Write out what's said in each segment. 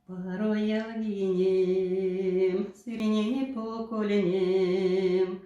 Порой я гинем, сирени поколенем,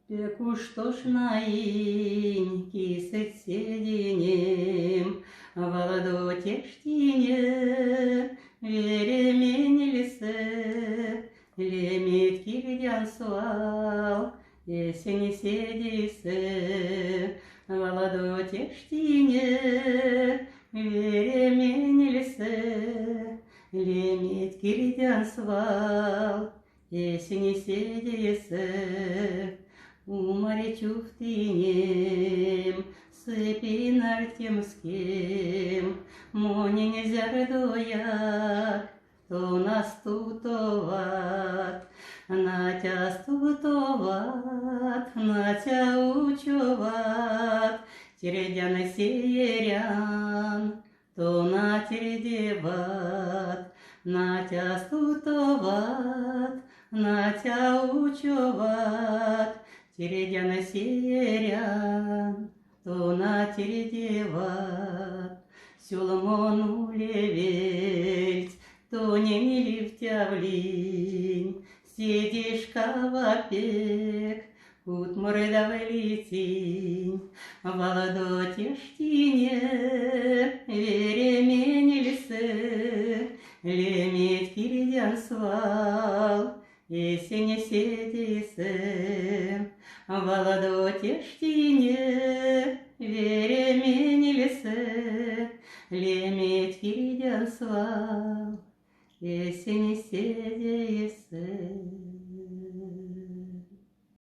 Пеку что ж наиньки сосединем, Володу тештине, веремень лисе, Лемит кирдян суал, есень седисе, Володу тештине, веремень лисе, Лемит кирдян свал, есень седисе, Умаре чуфтинем, сыпи нартемским, Монин зярдояк, то настутоват, Натя стутоват, Натя учоват, Тередян сеерян, то на тередеват, Натя стутоват, Натя учоват, Тередян сеерян, то на тередеват, Сюлмону левельть, то не лифтявлинь, Сидишка вапек, утмурдавлитинь, Володо тештине, веремень лисе, Лемит кирдян свал, есень седисе, Володо тештине, веремень лисе, Лемит кирдян свал, есень седисе.